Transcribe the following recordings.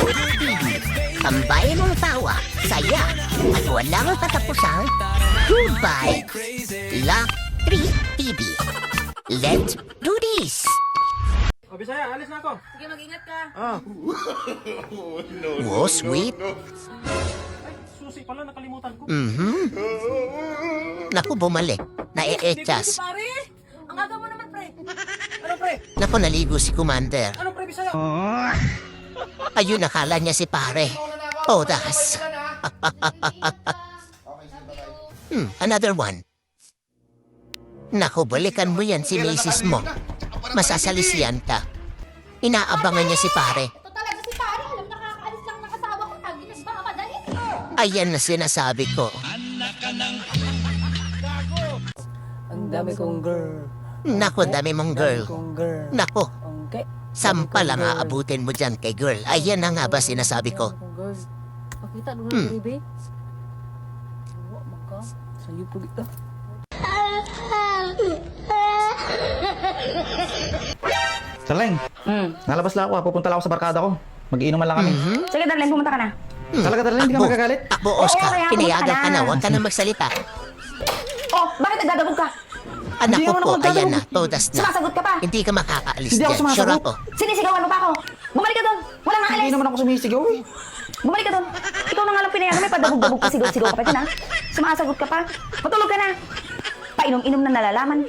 TV. Tambayan ng tawa, saya, at walang katapusang goodbye. La 3 TV. Let's do this! O, Bisaya, alis na ako. Sige, mag-ingat ka. Oh, sweet. Ay, susi pala, nakalimutan ko. Naku, bumalik. Nae-etchas. Pare, ang aga mo naman, pre. Ano, pre? Naku, naligo si Commander. Ano, pre, Bisaya? Ayun, nakala niya si pare. Todas. Another one. Naku, balikan mo yan si misis mo. Masasalisiyan ka. Inaabangan niya si pare. Ito talaga si pare. Alam, nakakaalis lang ng asawa ko. Tagi na ba madali? Ayan na sinasabi ko. Ang dami kong girl. Naku, dami mong girl. Kong girl. Naku, Okay. sampa lang aabutin mo dyan kay girl. Ayan na nga ba sinasabi ko. Kong girl. Pakita doon na baby. Oo, maka. Sa'yo po kita. Sarleng, nalabas lang ako. Pupunta lang ako sa barkada ko. Mag-iinuman lang kami. Sige, darling, pumunta ka na. Talaga, Sarleng, hindi ka magagalit. Takbo, Oscar. kaya Pinayagan ka na. pumunta Huwag ka na magsalita. Oh, bakit nagdadabog ka? Anak Hindi ko naman po, ako magdadabog. ayan na. Todas na. Sumasagot ka pa. Hindi ka makakaalis Hindi ako dyan. sumasagot. Sure ako. Sinisigawan mo pa ako. Bumalik ka doon. Wala nga Hindi alis. naman ako sumisigaw eh. Bumalik ka doon. Ikaw na nga lang pinayagan. May padabog-dabog pa sigaw-sigaw ka pa dyan, ha? Sumasagot ka pa. Matulog ka na. Painom-inom na nalalaman.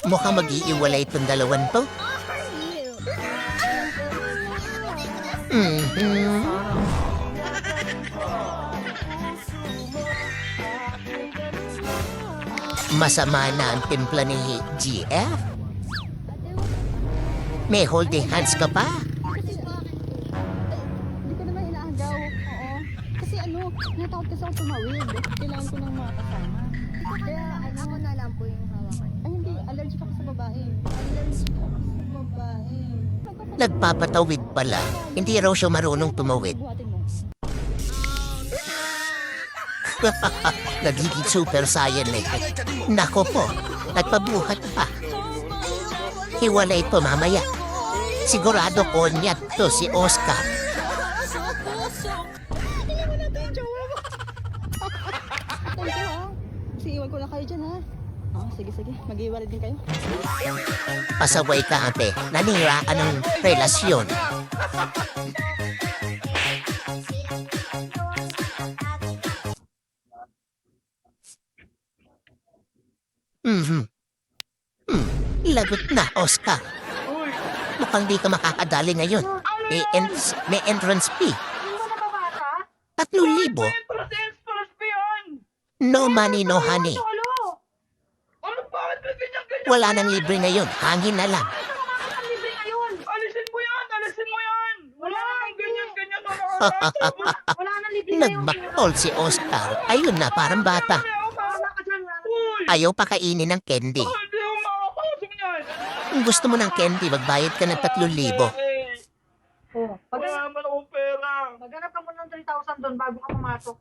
Mukhang mag-iiwalay itong dalawan to. Masama na ang timpla ni GF. May holding hands ka pa. Hindi ko naman inaagaw. Oo. Kasi natakot kasi ako tumawid. Kailangan ko ng mga kasama. Kaya ako na lang po yung hawakan. Ay hindi, allergic ako sa babae. Allergic ako sa babae. Nagpapatawid pala. Hindi raw siya marunong tumawid. Buhatin mo. Nagiging super saiyan eh. Nako po, nagpabuhat pa. Hiwalay po mamaya. Sigurado konyat to si Oscar. Thank you ha. Kasi iwan ko na kayo dyan ha. Oo, sige. Mag-iwalay din kayo. Pasaway ka ate, nanira ka ng relasyon. Lagot na, Oscar. Mukhang di ka makakadali ngayon. May entrance fee. 3,000. No money, no honey. Wala nang libre ngayon. Hangin na lang. Alisin mo yan! Wala nang ganyan. Wala nang libre na yun. Nagbaktol si Oscar. Ayun na, parang bata. Ayaw pa kainin ng candy. Hindi ako makakasok niyan. Kung gusto mo ng candy, magbayad ka ng 3,000. Oh, Wala naman akong pera. maghanap ka muna ng 3,000 doon bago ka pumasok.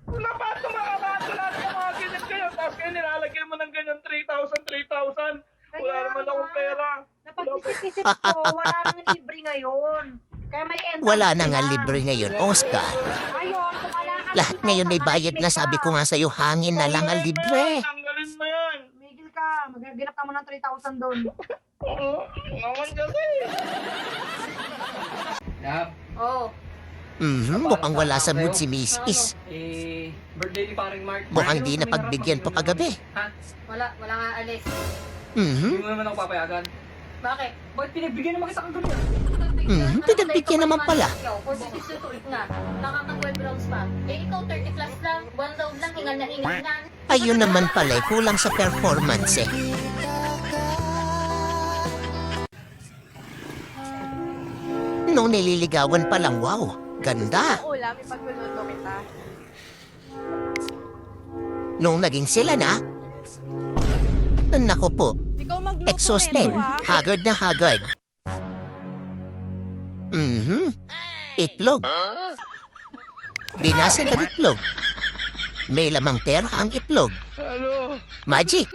Wala ba ito makakasok natin yung mga ganyan? Tapos kayo nilalagay mo ng ganyan 3,000. Wala naman akong pera. Napag-isip-isip ko, wala nang libre ngayon. Kaya may entrance Wala na fee nga lang. libre ngayon, Oscar. Ngayon, kung wala ka Lahat ngayon may bayad na. Sabi ko nga sa'yo, hangin na lang ang libre. Tanggalin mo yan. Migil ka, maghanap ka muna ng 3,000 doon. Oo, naman kasi. Oh, Mukhang wala sa mood si Miss Is. Birthday ni paring Mark. Mukhang di na pagbigyan pa kagabi. wala nga alis. Hindi mo naman ako papayagan. Bakit? Bakit pinagbigyan naman kita ng ganyan? Pinagbigyan naman pala. Ikaw, 46 to 8 na. Nakaka-12 rounds pa. Eh, ikaw 30 plus lang. 1 round lang, hingal na hingal na. Ayun naman pala, kulang sa performance eh. Nung nililigawan pa lang, wow, ganda. Ulam, ipagluluto kita. Nung naging sila na, nako po, Ikaw magluto, exhausted, haggard na haggard. Itlog. Binasa na itlog. May lamang pera ang itlog. Magic!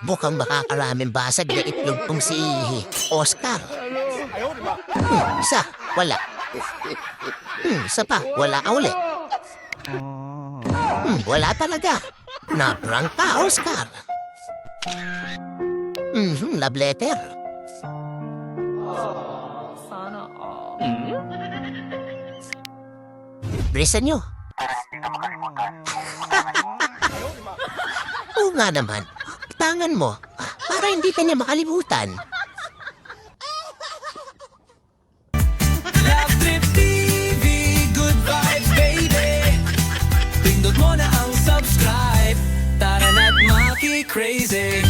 Mukhang makakaraming basag na itlog kong si Oscar. Isa, wala. Isa pa, wala ka uli. Wala talaga. Nabrang ka, Oscar. Love letter. Bilisan nyo. Oo nga naman. Tangan mo. Para hindi ka niya makalimutan. Love Trip TV, good vibes baby. Pindot mo na ang subscribe. Tara na't maki-crazy.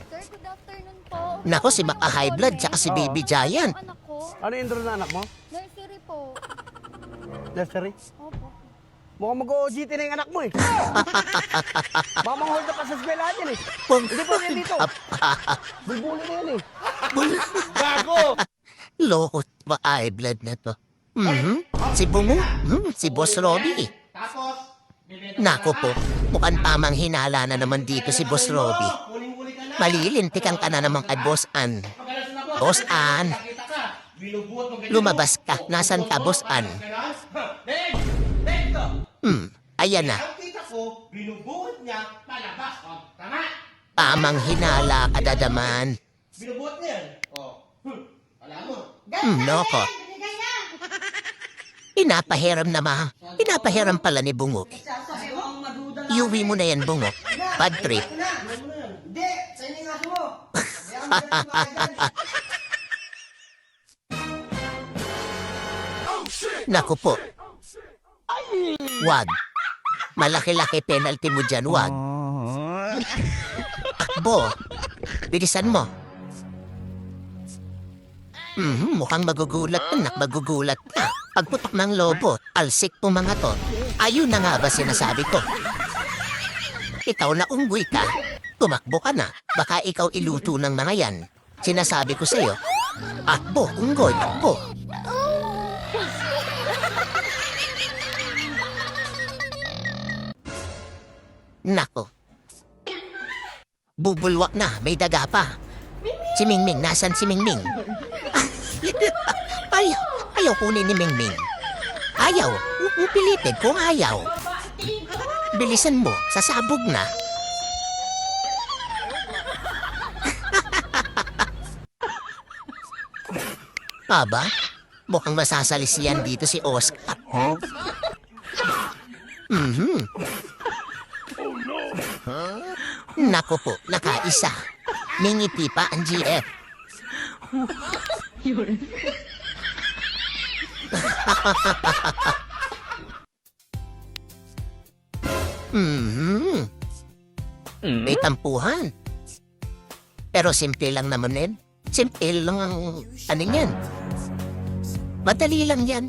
Sir, good afternoon po. Nako, si Maka High Blood tsaka si Baby Giant. Yung anak ko, Ano yung intro na anak mo? nursery po. Nursery? Opo. Mukhang mag-OGT na yung anak mo eh. Mamang hold up ka sa eskwelahan yan eh. Hindi pa rin dito. Bulbulo na yan eh. Loko, Maka High Blood na to. Si Bungo, si Boss Robby. Nako po, mukhang tamang hinala na naman dito si Boss Robby. Malilintikan ka na naman kay Boss Ann. Boss Ann, lumabas ka. Nasaan ka, Boss Ann? Ayan na. Tamang hinala ka dadaman. Noko. Pinapahiram naman. Pinapahiram pala ni Bungo. Iuwi mo na yan, Bungo. Bad trip. Naku po. Wag. Malaki-laki penalty mo dyan, wag. Akbo. Bilisan mo. Mukhang magugulat ka, nak, magugulat ka. Pagputok ng lobo, alsik po mga to. Ayun na nga ba sinasabi ko? Ikaw na unggoy ka. Tumakbo ka na. Baka ikaw iluto ng mga yan. Sinasabi ko sa'yo. Akbo, unggoy, akbo. Nako. Bubulwak na, may daga pa. Si Mingming, nasan si Mingming? Ayaw kunin ni Mingming. Ayaw, upilitin kung ayaw. Bilisan mo, sasabog na. Aba, mukhang masasalis yan dito si Oscar. Nako po, nakaisa. May ngiti pa ang GF. May tampuhan. Pero simple lang naman yan. Simple lang ang ano yan. Madali lang yan.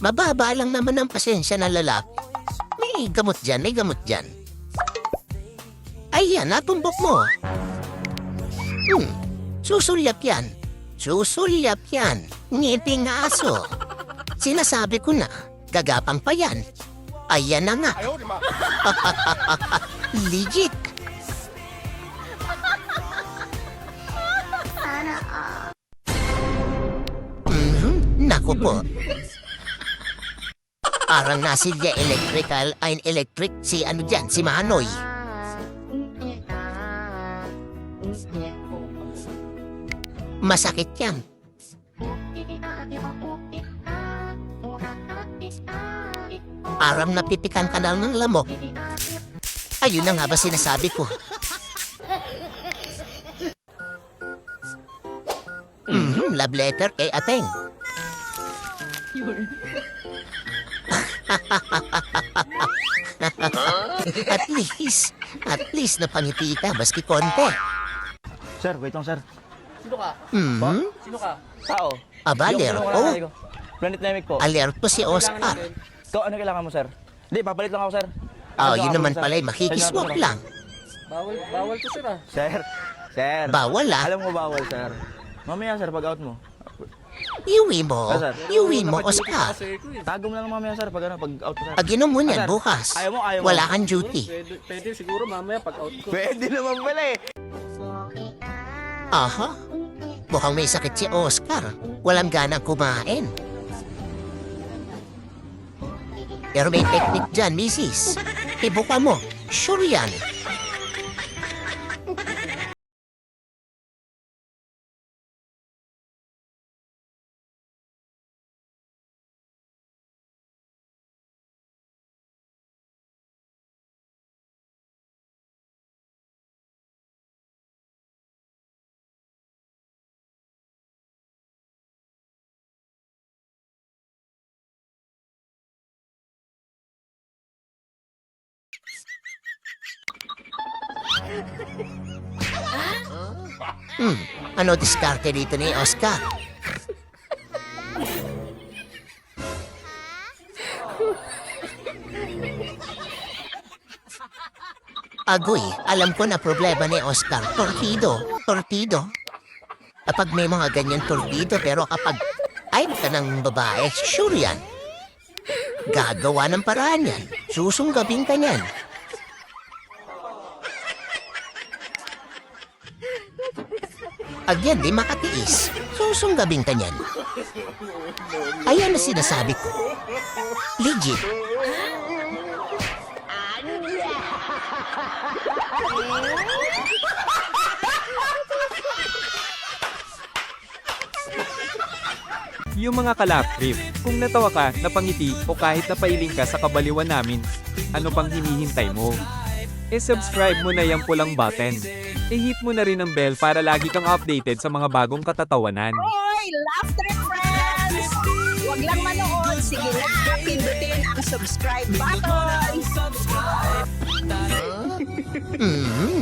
Mababa lang naman ang pasensya ng lalaki. May gamot dyan, may gamot dyan. Ayan, natumbok mo. Susulyap yan. Susulyap yan. Ngiting aso. Sinasabi ko na, gagapang pa yan. Ayan na nga. Legit. Naku po. Parang nasilya electrical, ay electric si ano dyan, si Manoy. Masakit yan. Parang napipikan ka na ng lamok. Ayun na nga ba sinasabi ko? Love letter kay Ateng. At least napangiti ka, baski konti. Sir, wait lang sir. Sino ka? Sino ka? Tao. Aba, alerto. Planet Namek po. Alerto si Oscar. Ikaw, ano kailangan mo sir? Hindi, papalit lang ako sir. Yun naman pala, makikiswap lang. Bawal to sir ah. Sir, Sir. Bawal ah. Alam mo bawal, sir. Mamaya, sir, pag out mo. Iuwi mo. Ah, sir. Iuwi mo, Oscar. Tago mo lang mamaya, sir, pag out mo, sir. Pag inom mo Ah, niyan sir. bukas, Ayaw mo. wala kang duty. Pwede siguro mamaya pag out ko. Pwede naman pala eh. Aha. Mukhang may sakit si Oscar. Walang ganang kumain. Pero may technique dyan, misis. Ibuka mo. Sure yan. Ano diskarte dito ni Oscar? Agoy, alam ko na problema ni Oscar. Torpedo. Torpedo. Kapag may mga ganyan torpedo, pero kapag ay ka ng babae, sure yan. Gagawa ng paraan yan. Susunggabin ka niyan. Agyan, di makatiis. Susunggabin ka niyan. Ayan na sinasabi ko. Legit. Yung mga kalap trip, kung natawa ka, napangiti o kahit napailing ka sa kabaliwan namin, ano pang hinihintay mo? E-subscribe mo na yung pulang button. I-hit mo na rin ang bell para lagi kang updated sa mga bagong katatawanan. Hoy, Laughter Friends! Huwag lang manood, sige na, pindutin ang subscribe button!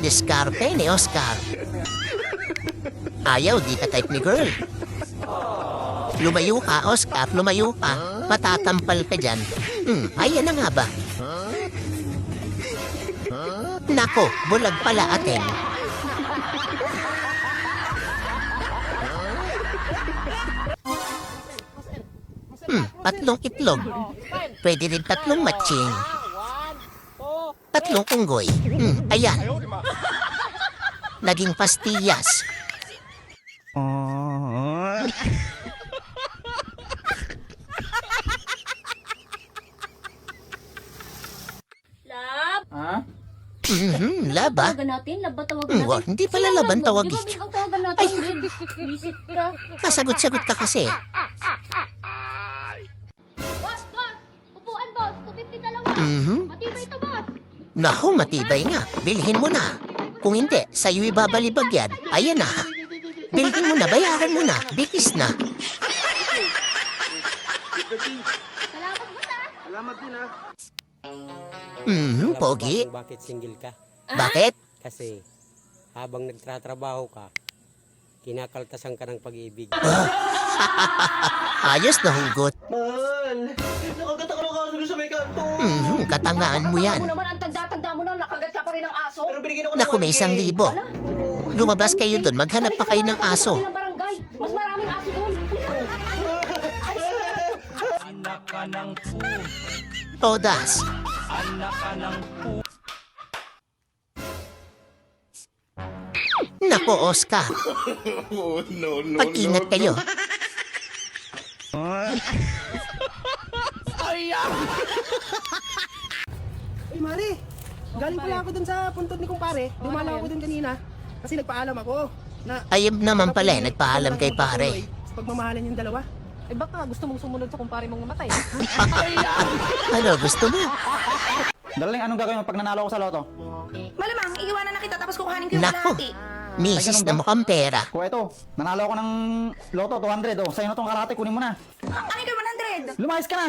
Diskarte ni Oscar. Ayaw, di ka type ni girl. Lumayo ka, Oscar, lumayo ka. Matatampal ka dyan. Ayan na nga ba? Nako, bulag pala atin. Tatlong itlog. Pwede rin tatlong matching. Tatlong unggoy. Ayan. Naging pastillas. Lab! Ha? Laba? Tawagan natin? Lab ba tawagan natin? Hindi pala laban tawag Di ba, eh. ikaw tawagan natin? Visit ka. Kasagot-sagot ka kasi. Boss! Boss! Upuan, boss! 250 na lang. Matibay ito, boss! Naku, matibay nga. Bilhin mo na. Kung hindi, sa'yo ibabalibag yan. Ayan na. Bilhin mo na, bayaran mo na. Bigis na. Salamat, boss, ah! Salamat din ha. Pogi. Bakit single ka? Bakit? Kasi habang nagtatrabaho ka, kinakaltasan ka ng pag-ibig. Ayos na hugot. Man, nakagata ka ng kaso doon sa may kanto. Katangaan mo yan. Ano naman ang tanda-tanda mo na, nakagat ka pa rin ng aso? Pero binigyan ako ng Naku, may 1,000. Lumabas kayo doon, maghanap pa kayo ng aso. Ng barangay, mas maraming aso doon. Todas. Naku, Oscar. Pag-ingat kayo. Uy, Mari. Galing pala ako dun sa puntod ni kumpare. Dumalaw ako dun kanina. Kasi nagpaalam ako na Ayab naman pala, nagpaalam kay pare. sa pagmamahalan yung dalawa. Eh baka gusto mong sumunod sa kumpare mong mamatay. Ano, gusto mo? Darling, anong gagawin mo pag nanalo ko sa loto? Malamang, iiwanan na kita tapos kukuhanin ko yung Naku, kalahati. misis na mukhang pera. Kuha ito, nanalo ako ng loto, 200. Oh, sa'yo na itong kalahati, kunin mo na. Ano yung 100? Lumayas ka na!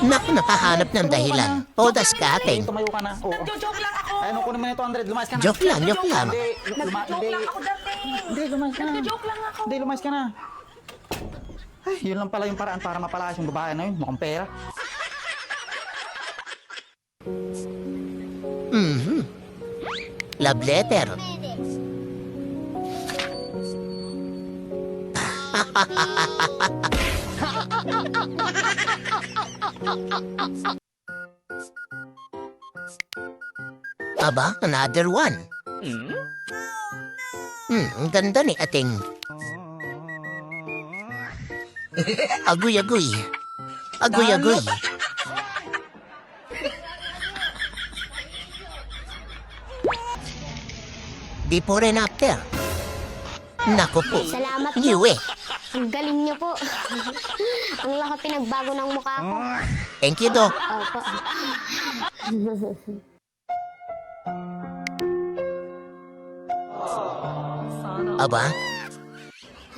Naku, nakahanap ng dahilan. Todas ka atin. Tumayo ka na. Oo. Nagjo-joke lang ako. Ayun, kunin mo na yung 200. Lumayas ka na. Joke lang, joke lang. Nagjo-joke lang ako dati. Hindi, lumayas ka na. Nagjo-joke lang ako. Hindi, lumayas ka na. Ay, yun lang pala yung paraan para mapalayas yung babae na yun. Mukhang pera. Love letter. Aba, another one. Ang ganda ni ating. Agoy-agoy. Agoy-agoy. Before and after. Naku po. Salamat po. New eh. Ang galing niyo po. Ang laki pinagbago ng mukha ko. Thank you, Doc. Opo. Aba,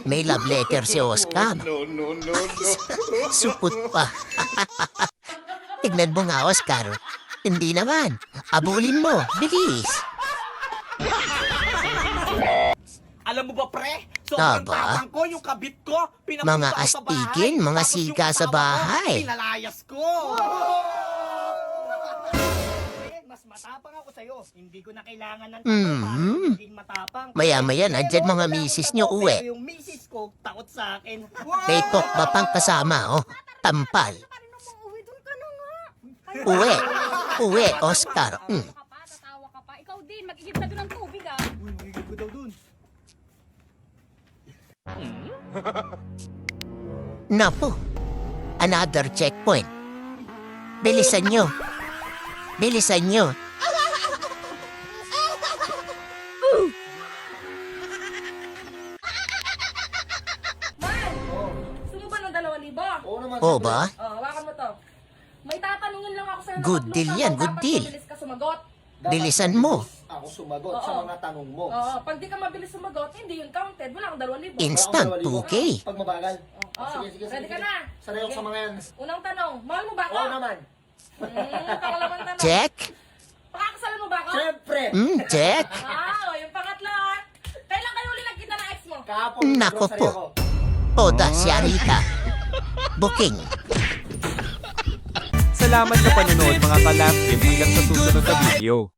may love letter si Oscar. Supot pa. Tignan mo nga, Oscar. Hindi naman. Abulin mo. Bilis. Alam mo ba, pre? Sobrang tapang ko, yung kabit ko. Mga astikin, mga sika sa bahay. Pinalayas ko. Mas matapang ako sa'yo. Hindi ko na kailangan ng maging matapang. Maya-maya, nandyan mga misis nyo uwi. Pero yung misis ko, takot sa akin. May tokba pang kasama, oh. Tampal. Uwi. Uwi, Oscar. Tatawa ka pa. Ikaw din, mag-igib na doon ng tubig ah. Uy, magiging ko daw dun. Napo. Another checkpoint. Bilisan nyo. Bilisan nyo. Gusto mo ba ng 2,000? Oo naman. O ba? Hawakan mo to. May tatanungin lang ako sa'yo. Good deal yan, good deal. Dapat mabilis ka sumagot. Bilisan mo. Ako sumagot sa mga tanong mo. Oo, pag di ka mabilis sumagot, hindi yun counted. Wala kang 2,000. Instant 2K. Pag mabagal. Oo, ready ka na? Sanay ako sa mga yan. Unang tanong, mahal mo ba ako? Oo naman. Pangalawang tanong, Check. pakakasalan mo ba ako? Siyempre. Check. Yung pangatlo ah. Kailan kayo uli nagkita ng ex mo? Kahapon, Nako grocery po. ako. Oda Siarita. Booking. Salamat sa panonood mga ka-Lab Trip hanggang sa susunod na video.